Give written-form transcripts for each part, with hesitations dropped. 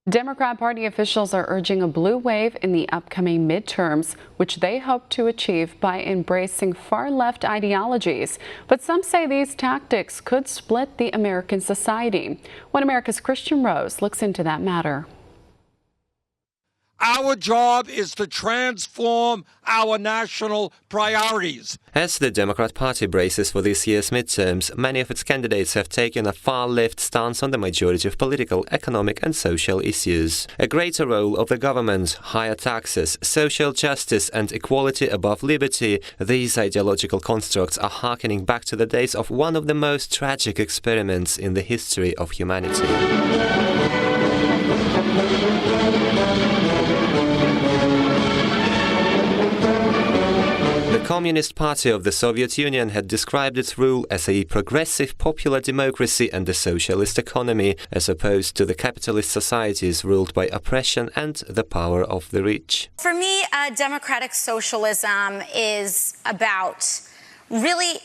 Democrat Party officials are urging a blue wave in the upcoming midterms, which they hope to achieve by embracing far-left ideologies. But some say these tactics could split the American society. One America's Kristian Rouz looks into that matter. Our job is to transform our national priorities. As the Democrat Party braces for this year's midterms, many of its candidates have taken a far-left stance on the majority of political, economic and social issues. A greater role of the government, higher taxes, social justice and equality above liberty, these ideological constructs are harkening back to the days of one of the most tragic experiments in the history of humanity. The Communist Party of the Soviet Union had described its rule as a progressive popular democracy and a socialist economy, as opposed to the capitalist societies ruled by oppression and the power of the rich. For me, democratic socialism is about really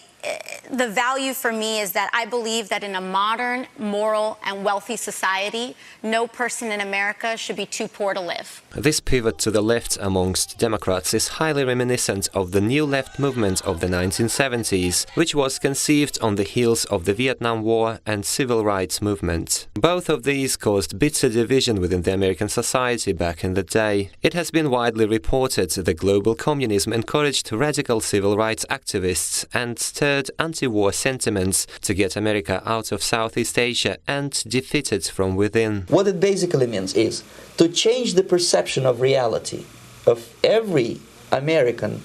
the value for me is that I believe that in a modern, moral and wealthy society, no person in America should be too poor to live. This pivot to the left amongst Democrats is highly reminiscent of the New Left movement of the 1970s, which was conceived on the heels of the Vietnam War and civil rights movement. Both of these caused bitter division within the American society back in the day. It has been widely reported that global communism encouraged radical civil rights activists and stirred anti-war sentiments to get America out of Southeast Asia and defeat it from within. What it basically means is to change the perception of reality of every American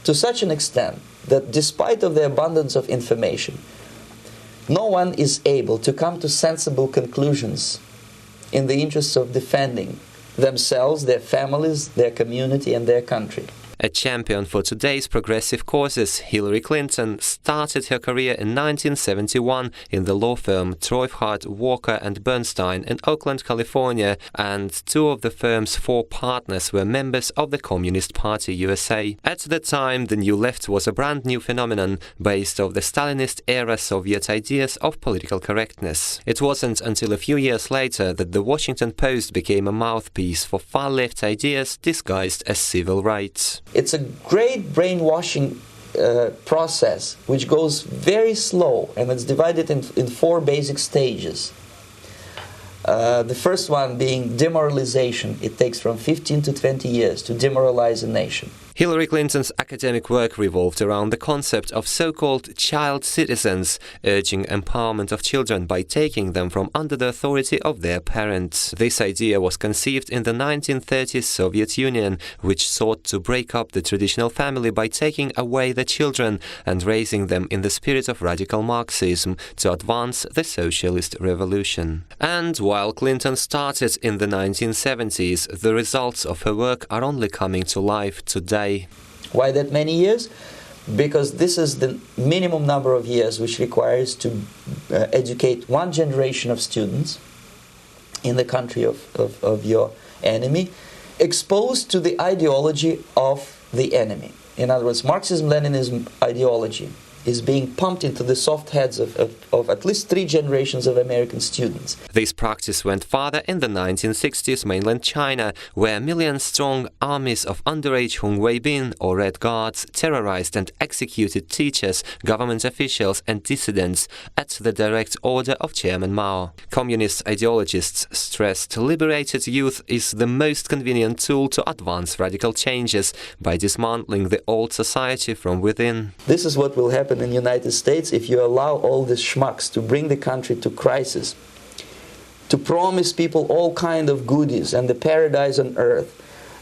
to such an extent that despite of the abundance of information, no one is able to come to sensible conclusions in the interests of defending themselves, their families, their community and their country. A champion for today's progressive causes, Hillary Clinton started her career in 1971 in the law firm Treuhardt, Walker and Bernstein in Oakland, California, and two of the firm's four partners were members of the Communist Party USA. At the time, the New Left was a brand new phenomenon based on the Stalinist-era Soviet ideas of political correctness. It wasn't until a few years later that the Washington Post became a mouthpiece for far-left ideas disguised as civil rights. It's a great brainwashing process which goes very slow, and it's divided in four basic stages. The first one being demoralization. It takes from 15 to 20 years to demoralize a nation. Hillary Clinton's academic work revolved around the concept of so-called child citizens, urging empowerment of children by taking them from under the authority of their parents. This idea was conceived in the 1930s Soviet Union, which sought to break up the traditional family by taking away the children and raising them in the spirit of radical Marxism to advance the socialist revolution. And while Clinton started in the 1970s, the results of her work are only coming to life today. Why that many years? Because this is the minimum number of years which requires to educate one generation of students in the country of your enemy, exposed to the ideology of the enemy. In other words, Marxism-Leninism ideology is being pumped into the soft heads of at least 3 generations of American students. This practice went farther in the 1960s mainland China, where million-strong armies of underage Hung Weibin or Red Guards terrorized and executed teachers, government officials and dissidents at the direct order of Chairman Mao. Communist ideologists stressed liberated youth is the most convenient tool to advance radical changes by dismantling the old society from within. This is what will happen in the United States if you allow all these schmucks to bring the country to crisis, to promise people all kind of goodies and the paradise on earth,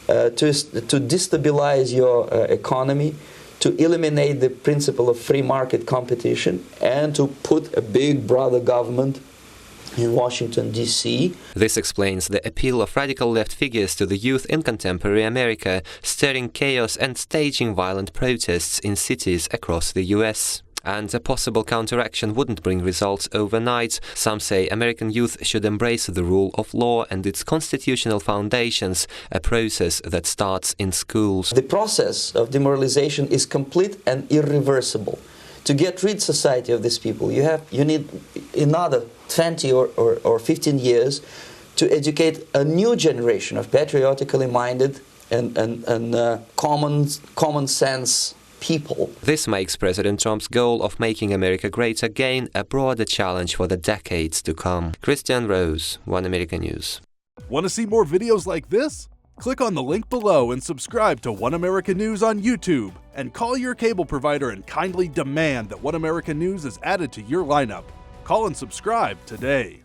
to destabilize your economy, to eliminate the principle of free market competition, and to put a big brother government in Washington, D.C. This explains the appeal of radical left figures to the youth in contemporary America, stirring chaos and staging violent protests in cities across the U.S. And a possible counteraction wouldn't bring results overnight. Some say American youth should embrace the rule of law and its constitutional foundations, a process that starts in schools. The process of demoralization is complete and irreversible. To get rid society of these people, you need another 20 or 15 years to educate a new generation of patriotically minded and common sense people. This makes President Trump's goal of making America great again a broader challenge for the decades to come. Kristian, Rouz, One America News. Want to see more videos like this? Click on the link below and subscribe to One America News on YouTube. And call your cable provider and kindly demand that One America News is added to your lineup. Call and subscribe today.